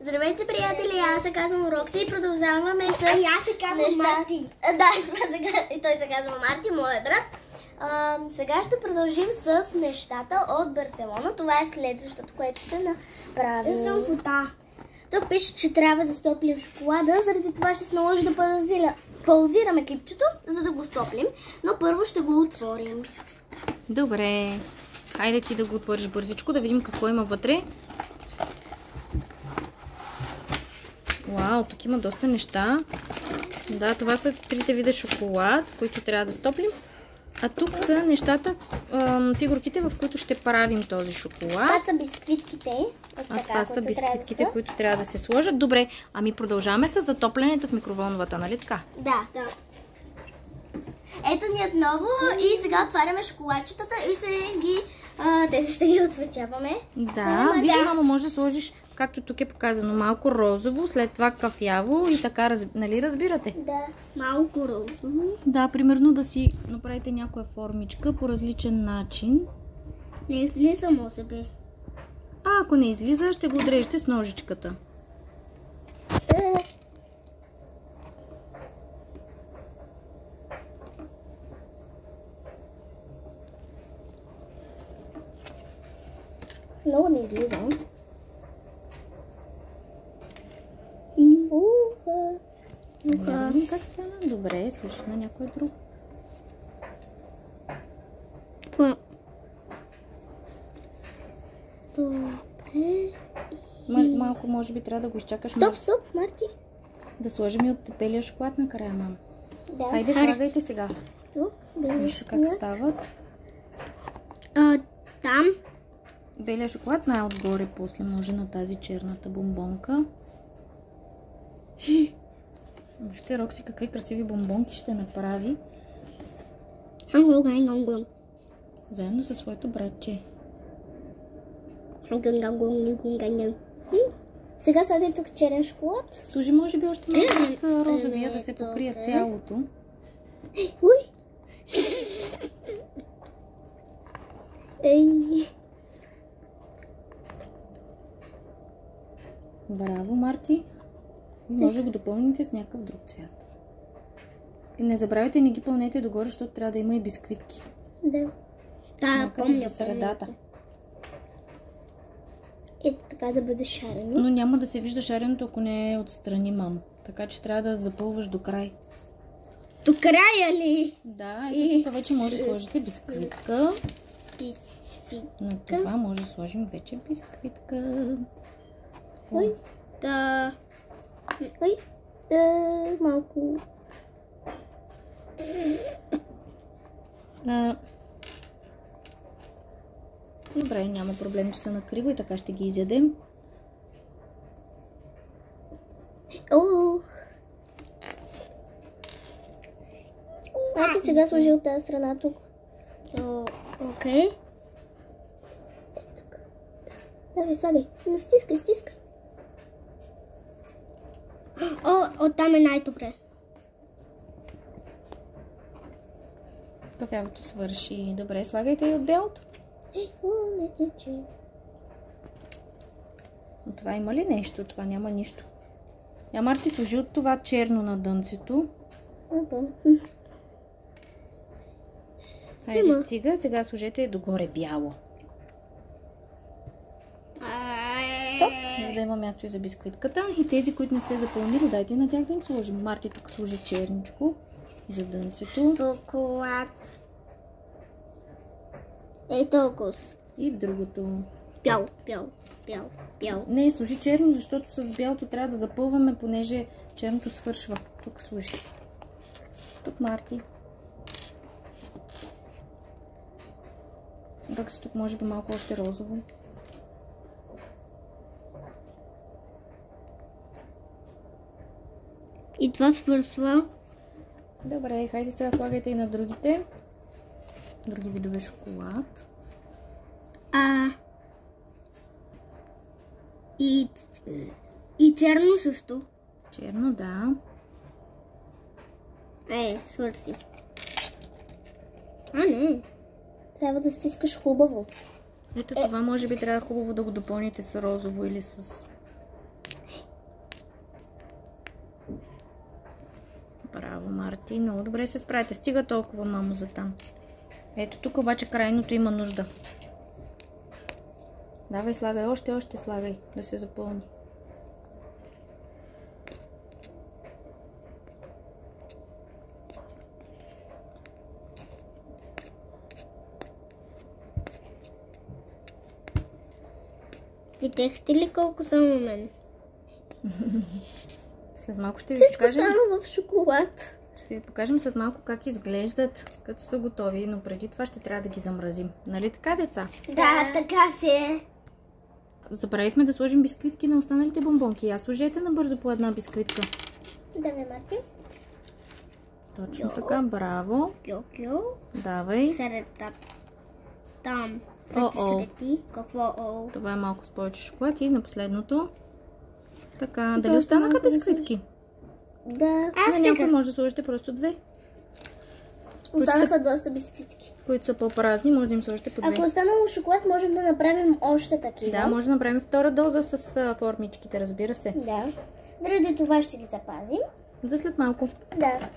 Здравейте, приятели, аз се казвам Рокси и продължаваме с аз се казвам Марти. Да, и той се казва Марти, моят брат. Сега ще продължим с нещата от Барселона. Това е следващото, което ще направим. Искам фото. Тук пише, че трябва да стоплим шоколада, заради това ще се наложи да паузираме клипчето, за да го стоплим. Но първо ще го отворим. Добре. Хайде ти да го отвориш бързичко, да видим какво има вътре. Вау, тук има доста неща. Да, това са 3 вида шоколад, които трябва да стоплим. А тук са нещата, фигурките, в които ще правим този шоколад. Това са бисквитките. Това са бисквитките, които трябва да се сложат. Добре, ами продължаваме с затоплянето в микроволновата, нали така? Да. Ето ни отново и сега отваряме шоколадчетата и ще ги осветяваме. Да, виж, мамо, може да сложиш, както тук е показано, малко розово, след това кафяво и така, нали разбирате? Да, малко розово. Да, примерно да си направите някоя формичка по различен начин. Не излиза, може би. Ако не излиза, ще го отрежете с ножичката. Много не излиза. Да видим как стана. Добре, слушай на някой друг. Добре. Малко може би трябва да го изчакаш. Стоп, Марти. Да сложим и от белия шоколад накрая, мама. Да. Хайде, слагайте сега. Вижте как стават. Там. Белия шоколад най-отгоре, после може на тази черната бомбонка. Вижте, Рокси, какви красиви бомбонки ще направи. Заедно със своето братче. Сега слагай тук черен шоколад. Служи може би още малко от розовия, да се покрие цялото. Браво, Марти. Може да го допълните с някакъв друг цвят. И не забравяйте, не ги пълнете догоре, защото трябва да има и бисквитки. Да. Помня до средата. Ето така да бъде шарено. Но няма да се вижда шареното, ако не е отстрани, мамо. Така че трябва да запълваш до край. До края ли? Да, ето тук вече може да сложите бисквитка. На това може да сложим вече бисквитка. Малко. Добре, няма проблем, че са накриво и така ще ги изядем. Ето сега сложи от тази страна тук. Окей. Давай, слагай. Не стискай. Оттам е най-добре. Кафявото свърши. Добре, слагайте и от белото. Не тече. От това има ли нещо? Това няма нищо. Марти, сложи от това черно на дънцето. Хайде, стига. Сега сложете догоре бяло. Стоп, за да има място и за бисквитката. И тези, които не сте запълнили, дайте на тях да им сложим. Марти тук сложи черничко за дънцето. Шоколад. Ей толкова. И в другото. Бяло. Не, сложи черно, защото с бялото трябва да запълваме, понеже черното свършва. Тук сложи. Тук, Марти. Рокси, тук може би малко още розово. И това свършва. Добре, хайде сега слагайте и на другите. Други видове шоколад. И черно също. Черно, да. Свърши. Не. Трябва да стискаш хубаво. Ето това може би трябва хубаво да го допълните с розово или с Браво, Марти. Много добре се справите. Стига толкова, мамо, за там. Ето тук обаче крайното има нужда. Давай, слагай. Още слагай. Да се запълни. Видяхте ли колко само мен? След малко ще ви Всичко покажем. стана в шоколад. Ще ви покажем след малко как изглеждат, като са готови, но преди това ще трябва да ги замразим. Нали така, деца? Да, така си е. Забравихме да сложим бисквитки на останалите бомбонки. Я сложете набързо по една бисквитка. Давай, Марти. Точно така, браво. Кю. Давай. Средата. Там. Двете среди. Какво? Това е малко с повече шоколад и на последното. Така, дали останаха бисквитки? Да. На някой може да сложите просто две. Останаха доста бисквитки. Които са по-празни, може да им сложите по две. Ако останало шоколад, можем да направим още такива. Да, може да направим втора доза с формичките, разбира се. Да. Заради това ще ги запазим. За след малко. Да.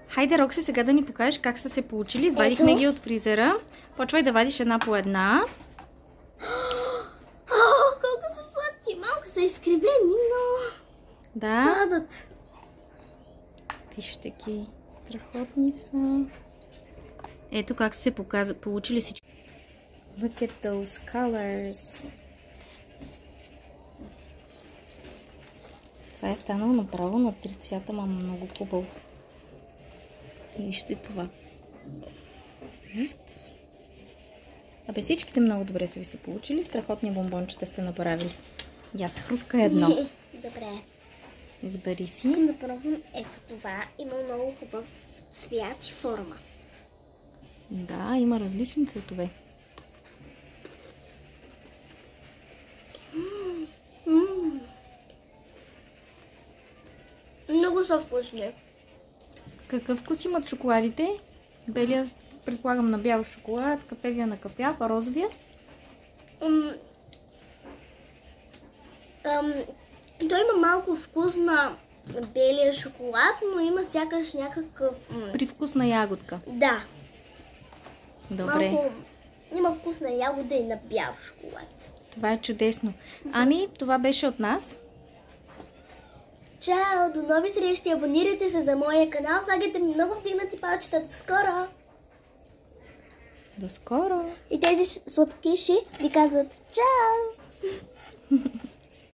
Хайде, Рокси, сега да ни покажеш как са се получили. Извадихме ги от фризера. Почвай да вадиш една по една. Колко са сладки. Малко са изкривени, но... Да. Падат. Вижте ги. Страхотни са. Ето как са се получили всички. Look at those colors. Това е станало направо на 3 цвята, мама, много хубаво. Вижте това. Абе, всичките много добре са ви се получили. Страхотни бомбончета сте направили. И аз хруска едно. Добре. Избери си. Искам да пробвам ето това. Има много хубав цвят и форма. Да, има различни цветове. Много са вкусни. Какъв вкус имат шоколадите? Белия, предполагам, на бял шоколад, кафевия на кафяв, а розовия? Той има малко вкус на белия шоколад, но има сякаш някакъв... Привкус на ягодка. Да. Добре. Малко... Има вкус на ягода и на бял шоколад. Това е чудесно. Ами, това беше от нас. Чао! До нови срещи! Абонирайте се за моя канал. Слагайте ми много вдигнати палчета. До скоро! До скоро! И тези сладкиши ви казват чао!